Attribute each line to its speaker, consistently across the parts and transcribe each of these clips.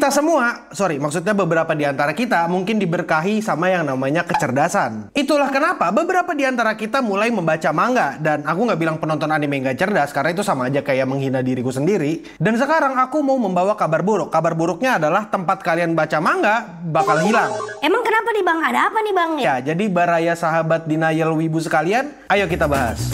Speaker 1: Kita semua, maksudnya beberapa di antara kita mungkin diberkahi sama yang namanya kecerdasan. Itulah kenapa beberapa di antara kita mulai membaca manga. Dan aku nggak bilang penonton anime nggak cerdas, karena itu sama aja kayak menghina diriku sendiri. Dan sekarang aku mau membawa kabar buruk. Kabar buruknya adalah tempat kalian baca manga bakal hilang.
Speaker 2: Emang kenapa nih bang? Ada apa nih bang?
Speaker 1: Ya, jadi baraya sahabat denial wibu sekalian, ayo kita bahas.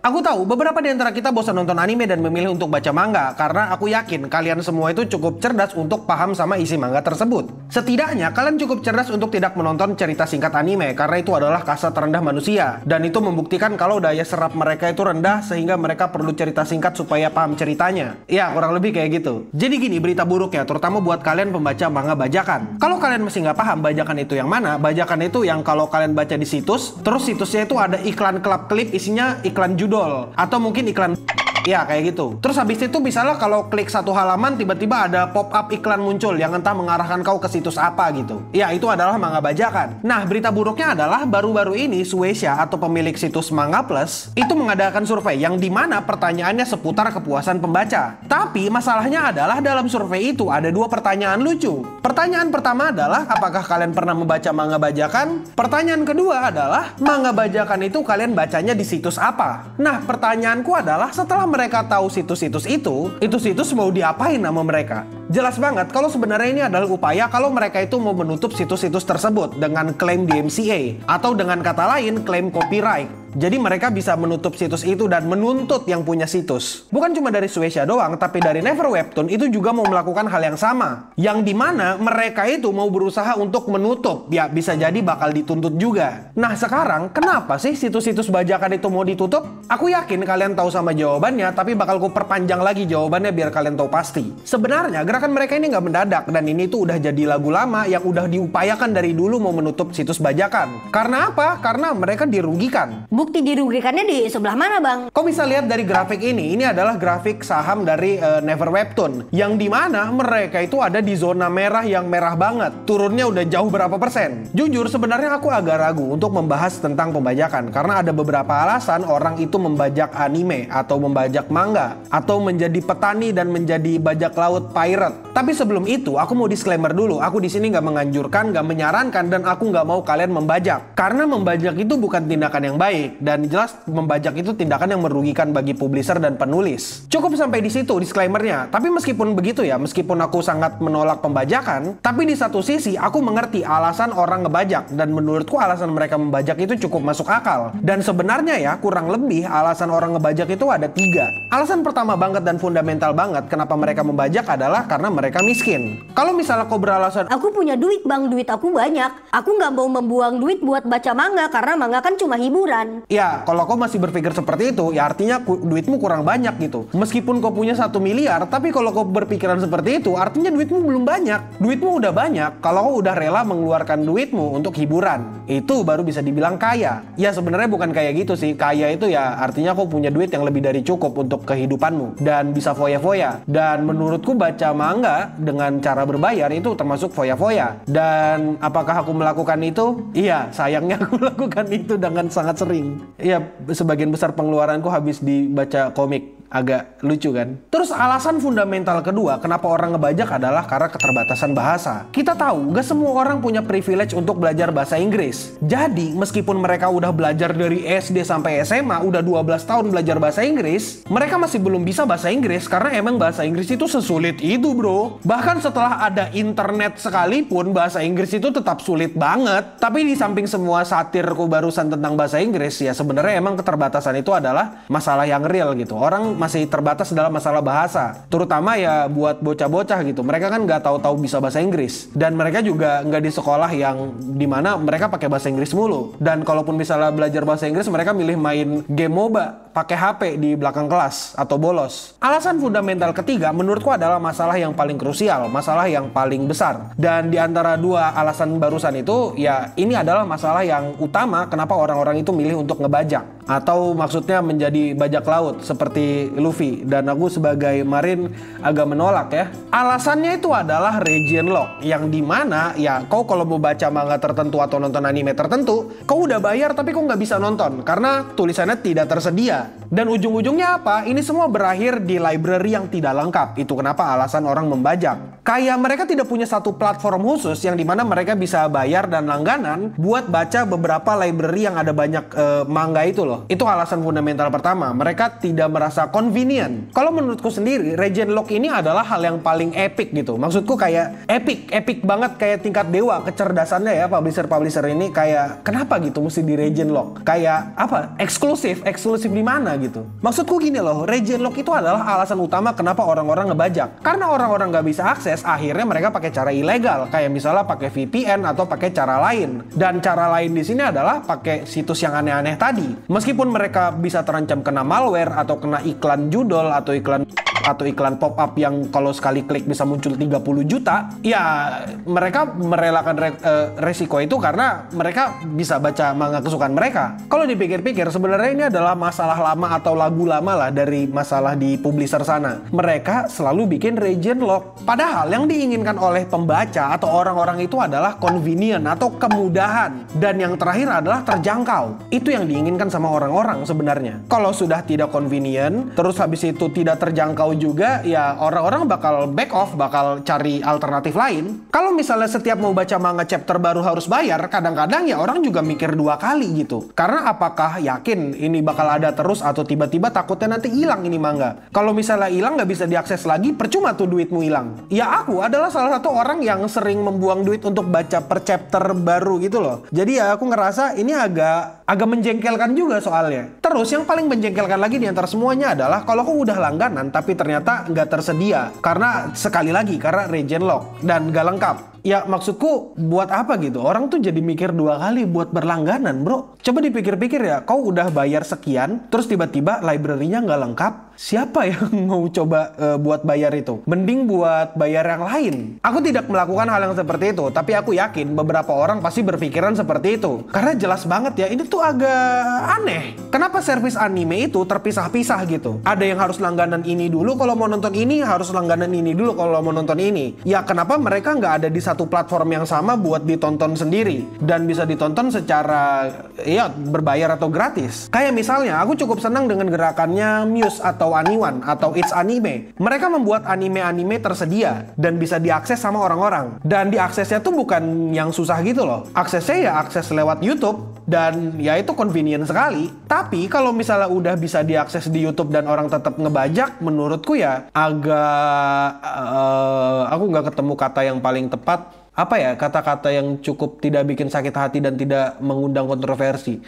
Speaker 1: Aku tahu beberapa di antara kita bosan nonton anime dan memilih untuk baca manga karena aku yakin kalian semua itu cukup cerdas untuk paham sama isi manga tersebut. Setidaknya kalian cukup cerdas untuk tidak menonton cerita singkat anime karena itu adalah kasta terendah manusia dan itu membuktikan kalau daya serap mereka itu rendah sehingga mereka perlu cerita singkat supaya paham ceritanya. Ya, kurang lebih kayak gitu. Jadi gini berita buruknya, terutama buat kalian pembaca manga bajakan. Kalau kalian masih nggak paham bajakan itu yang mana, bajakan itu yang kalau kalian baca di situs, terus situsnya itu ada iklan klip isinya iklan judul atau mungkin iklan ya kayak gitu. Terus habis itu misalnya kalau klik satu halaman tiba-tiba ada pop-up iklan muncul yang entah mengarahkan kau ke situs apa gitu. Ya itu adalah manga bajakan. Nah berita buruknya adalah baru-baru ini Shueisha atau pemilik situs Manga Plus itu mengadakan survei yang dimana pertanyaannya seputar kepuasan pembaca. Tapi masalahnya adalah dalam survei itu ada dua pertanyaan lucu. Pertanyaan pertama adalah apakah kalian pernah membaca manga bajakan? Pertanyaan kedua adalah manga bajakan itu kalian bacanya di situs apa? Nah pertanyaanku adalah setelah mereka tahu situs-situs itu situs mau diapain sama mereka? Jelas banget kalau sebenarnya ini adalah upaya kalau mereka itu mau menutup situs-situs tersebut dengan klaim DMCA atau dengan kata lain klaim copyright. Jadi mereka bisa menutup situs itu dan menuntut yang punya situs. Bukan cuma dari Shueisha doang, tapi dari Never Webtoon itu juga mau melakukan hal yang sama. Yang dimana mereka itu mau berusaha untuk menutup. Ya bisa jadi bakal dituntut juga. Nah sekarang kenapa sih situs-situs bajakan itu mau ditutup? Aku yakin kalian tahu sama jawabannya, tapi bakal ku perpanjang lagi jawabannya biar kalian tahu pasti. Sebenarnya gerakan mereka ini nggak mendadak dan ini tuh udah jadi lagu lama yang udah diupayakan dari dulu mau menutup situs bajakan. Karena apa? Karena mereka dirugikan.
Speaker 2: Bukti dirugikannya di sebelah mana bang?
Speaker 1: Kau bisa lihat dari grafik ini adalah grafik saham dari Never Webtoon. Yang dimana mereka itu ada di zona merah yang merah banget. Turunnya udah jauh berapa persen. Jujur sebenarnya aku agak ragu untuk membahas tentang pembajakan. Karena ada beberapa alasan orang itu membajak anime atau membajak manga. Atau menjadi petani dan menjadi bajak laut pirate. Tapi sebelum itu aku mau disclaimer dulu. Aku di sini nggak menganjurkan, nggak menyarankan dan aku nggak mau kalian membajak. Karena membajak itu bukan tindakan yang baik. Dan jelas membajak itu tindakan yang merugikan bagi publisher dan penulis. Cukup sampai di situ disclaimernya. Tapi meskipun begitu ya, meskipun aku sangat menolak pembajakan, tapi di satu sisi aku mengerti alasan orang ngebajak dan menurutku alasan mereka membajak itu cukup masuk akal. Dan sebenarnya ya kurang lebih alasan orang ngebajak itu ada 3. Alasan pertama banget dan fundamental banget kenapa mereka membajak adalah karena mereka miskin. Kalau misalnya kau beralasan
Speaker 2: aku punya duit bang, duit aku banyak. Aku nggak mau membuang duit buat baca manga karena manga kan cuma hiburan.
Speaker 1: Ya, kalau kau masih berpikir seperti itu, ya artinya duitmu kurang banyak gitu. Meskipun kau punya 1 miliar, tapi kalau kau berpikiran seperti itu, artinya duitmu belum banyak. Duitmu udah banyak, kalau kau udah rela mengeluarkan duitmu untuk hiburan. Itu baru bisa dibilang kaya. Ya sebenarnya bukan kayak gitu sih. Kaya itu ya artinya kau punya duit yang lebih dari cukup untuk kehidupanmu. Dan bisa foya-foya. Dan menurutku baca manga dengan cara berbayar itu termasuk foya-foya. Dan apakah aku melakukan itu? Iya, sayangnya aku melakukan itu dengan sangat sering. Ya, sebagian besar pengeluaranku habis dibaca komik. Agak lucu kan? Terus alasan fundamental kedua kenapa orang ngebajak adalah karena keterbatasan bahasa. Kita tahu gak semua orang punya privilege untuk belajar bahasa Inggris. Jadi meskipun mereka udah belajar dari SD sampai SMA, udah 12 tahun belajar bahasa Inggris, mereka masih belum bisa bahasa Inggris karena emang bahasa Inggris itu sesulit itu bro. Bahkan setelah ada internet sekalipun bahasa Inggris itu tetap sulit banget. Tapi di samping semua satirku barusan tentang bahasa Inggris, ya sebenarnya emang keterbatasan itu adalah masalah yang real gitu. Orang masih terbatas dalam masalah bahasa, terutama ya buat bocah-bocah gitu. Mereka kan nggak tahu-tahu bisa bahasa Inggris dan mereka juga nggak di sekolah yang dimana mereka pakai bahasa Inggris mulu. Dan kalaupun misalnya belajar bahasa Inggris, mereka milih main game MOBA pakai HP di belakang kelas atau bolos. Alasan fundamental ketiga menurutku adalah masalah yang paling krusial, masalah yang paling besar. Dan di antara dua alasan barusan itu ya ini adalah masalah yang utama kenapa orang-orang itu milih untuk ngebajak. atau maksudnya menjadi bajak laut seperti Luffy. Dan aku sebagai marin agak menolak ya. Alasannya itu adalah region lock, yang dimana ya kau kalau mau baca manga tertentu atau nonton anime tertentu, kau udah bayar tapi kau nggak bisa nonton karena tulisannya tidak tersedia. Dan ujung-ujungnya apa? Ini semua berakhir di library yang tidak lengkap. Itu kenapa alasan orang membajak. Kayak mereka tidak punya satu platform khusus yang dimana mereka bisa bayar dan langganan buat baca beberapa library yang ada banyak manga itu loh. Itu alasan fundamental pertama. Mereka tidak merasa convenient. Kalau menurutku sendiri, region lock ini adalah hal yang paling epic gitu. Maksudku kayak epic banget, kayak tingkat dewa kecerdasannya ya publisher ini. Kayak kenapa gitu mesti di region lock? Kayak apa? Eksklusif di mana gitu? Maksudku gini loh, region lock itu adalah alasan utama kenapa orang-orang ngebajak. Karena orang-orang nggak bisa akses, akhirnya mereka pakai cara ilegal, kayak misalnya pakai VPN atau pakai cara lain. Dan cara lain di sini adalah pakai situs yang aneh-aneh tadi. Meskipun mereka bisa terancam kena malware atau kena iklan judol atau iklan pop-up yang kalau sekali klik bisa muncul 30 juta, ya mereka merelakan resiko itu karena mereka bisa baca manga kesukaan mereka. Kalau dipikir-pikir, sebenarnya ini adalah masalah lama atau lagu lama lah dari masalah di publisher sana. Mereka selalu bikin region lock. Padahal yang diinginkan oleh pembaca atau orang-orang itu adalah convenient atau kemudahan. Dan yang terakhir adalah terjangkau. Itu yang diinginkan sama orang-orang sebenarnya. Kalau sudah tidak convenient, terus habis itu tidak terjangkau juga, ya orang-orang bakal back off, bakal cari alternatif lain. Kalau misalnya setiap mau baca manga chapter baru harus bayar, kadang-kadang ya orang juga mikir 2 kali gitu. Karena apakah yakin ini bakal ada terus atau tiba-tiba takutnya nanti hilang ini manga. Kalau misalnya hilang nggak bisa diakses lagi, percuma tuh duitmu hilang. Ya aku adalah salah satu orang yang sering membuang duit untuk baca per chapter baru gitu loh. Jadi ya aku ngerasa ini agak menjengkelkan juga soalnya. Terus yang paling menjengkelkan lagi di antara semuanya adalah kalau aku udah langganan tapi ternyata nggak tersedia. Karena sekali lagi, karena region lock dan nggak lengkap. Ya maksudku buat apa gitu? Orang tuh jadi mikir 2 kali buat berlangganan bro. Coba dipikir-pikir ya, kau udah bayar sekian, terus tiba-tiba library-nya nggak lengkap. Siapa yang mau coba buat bayar itu? Mending buat bayar yang lain. Aku tidak melakukan hal yang seperti itu, tapi aku yakin beberapa orang pasti berpikiran seperti itu. Karena jelas banget ya, ini tuh agak aneh. Kenapa servis anime itu terpisah-pisah gitu? Ada yang harus langganan ini dulu kalau mau nonton ini, harus langganan ini dulu kalau mau nonton ini. Ya kenapa mereka nggak ada di satu platform yang sama buat ditonton sendiri dan bisa ditonton secara ya berbayar atau gratis? Kayak misalnya aku cukup senang dengan gerakannya Muse atau Aniwan atau It's Anime. Mereka membuat anime-anime tersedia dan bisa diakses sama orang-orang. Dan diaksesnya tuh bukan yang susah gitu loh. Aksesnya ya akses lewat YouTube dan ya itu convenient sekali. Tapi kalau misalnya udah bisa diakses di YouTube dan orang tetap ngebajak, menurutku ya agak aku nggak ketemu kata yang paling tepat. Apa ya, kata-kata yang cukup tidak bikin sakit hati dan tidak mengundang kontroversi.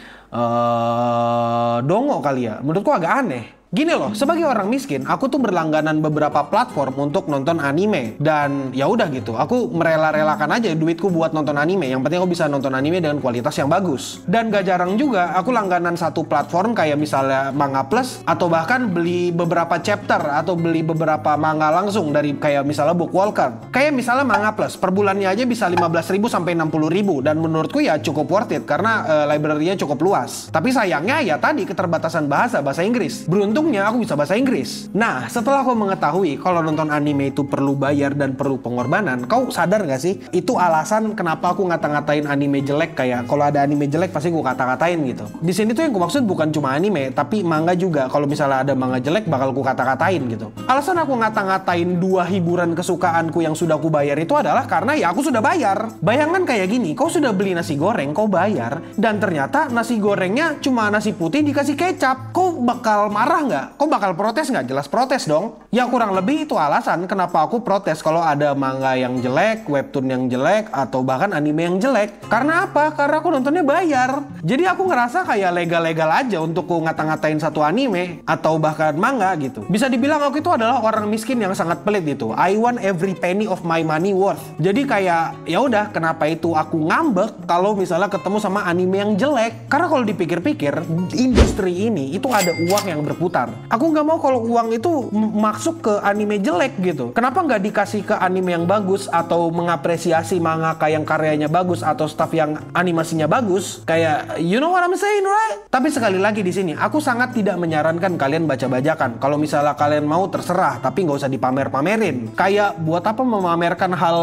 Speaker 1: Dongo kali ya. Menurutku agak aneh. Gini loh, sebagai orang miskin, aku tuh berlangganan beberapa platform untuk nonton anime. Dan ya udah gitu, aku merela-relakan aja duitku buat nonton anime. Yang penting aku bisa nonton anime dengan kualitas yang bagus. Dan gak jarang juga aku langganan satu platform kayak misalnya Manga Plus, atau bahkan beli beberapa chapter atau beli beberapa manga langsung dari kayak misalnya Bookwalker. Kayak misalnya Manga Plus, per bulannya aja bisa 15.000 sampai 60.000. Dan menurutku ya cukup worth it karena library-nya cukup luas. Tapi sayangnya ya tadi keterbatasan bahasa Inggris. Beruntung aku bisa bahasa Inggris. Nah, setelah kau mengetahui kalau nonton anime itu perlu bayar dan perlu pengorbanan, kau sadar gak sih? Itu alasan kenapa aku ngata-ngatain anime jelek. Kayak kalau ada anime jelek pasti gue kata-katain gitu. Di sini tuh yang gue maksud bukan cuma anime, tapi manga juga. Kalau misalnya ada manga jelek bakal gue kata-katain gitu. Alasan aku ngata-ngatain 2 hiburan kesukaanku yang sudah aku bayar itu adalah karena ya aku sudah bayar. Bayangkan kayak gini, kau sudah beli nasi goreng, kau bayar, dan ternyata nasi gorengnya cuma nasi putih dikasih kecap. Kau bakal marah nggak? Kau bakal protes nggak? Jelas protes dong. Ya kurang lebih itu alasan kenapa aku protes kalau ada manga yang jelek, webtoon yang jelek, atau bahkan anime yang jelek. Karena apa? Karena aku nontonnya bayar. Jadi aku ngerasa kayak legal-legal aja untuk ku ngata-ngatain satu anime atau bahkan manga gitu. Bisa dibilang aku itu adalah orang miskin yang sangat pelit gitu. I want every penny of my money worth. Jadi kayak ya udah, kenapa itu aku ngambek kalau misalnya ketemu sama anime yang jelek? Karena kalau dipikir-pikir, industri ini itu ada uang yang berputar berputar. Aku nggak mau kalau uang itu masuk ke anime jelek gitu. Kenapa nggak dikasih ke anime yang bagus atau mengapresiasi mangaka yang karyanya bagus atau staff yang animasinya bagus? Kayak you know what I'm saying, right? Tapi sekali lagi di sini aku sangat tidak menyarankan kalian baca bajakan. Kalau misalnya kalian mau terserah, tapi nggak usah dipamer-pamerin. Kayak buat apa memamerkan hal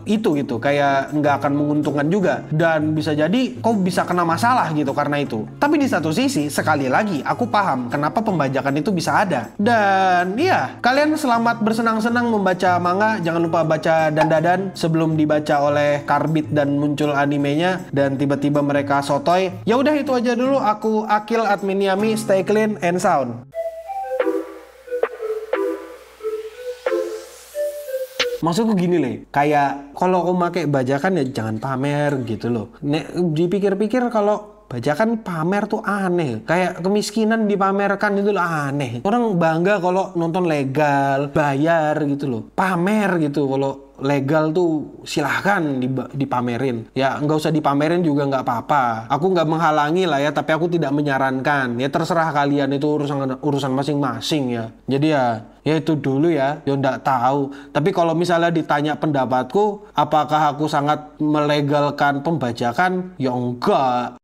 Speaker 1: itu gitu? Kayak nggak akan menguntungkan juga dan bisa jadi kau bisa kena masalah gitu karena itu. Tapi di satu sisi, sekali lagi, aku paham kenapa pembajakan itu bisa ada. Dan iya, kalian selamat bersenang-senang membaca manga. Jangan lupa baca Dandadan sebelum dibaca oleh Karbit dan muncul animenya. Dan tiba-tiba mereka sotoy. Ya udah itu aja dulu. Aku Akil admin Yami. Stay clean and sound. Maksudku gini leh, kayak kalau aku pakai bajakan ya jangan pamer gitu loh. Dipikir-pikir kalau bajakan pamer tuh aneh. Kayak kemiskinan dipamerkan itu loh aneh. Orang bangga kalau nonton legal, bayar gitu loh. Pamer gitu kalau legal tuh silahkan dipamerin. Ya nggak usah dipamerin juga nggak apa-apa. Aku nggak menghalangi lah ya, tapi aku tidak menyarankan. Ya terserah kalian, itu urusan masing-masing ya. Jadi ya itu dulu ya nggak tahu. Tapi kalau misalnya ditanya pendapatku, apakah aku sangat melegalkan pembajakan? Ya enggak.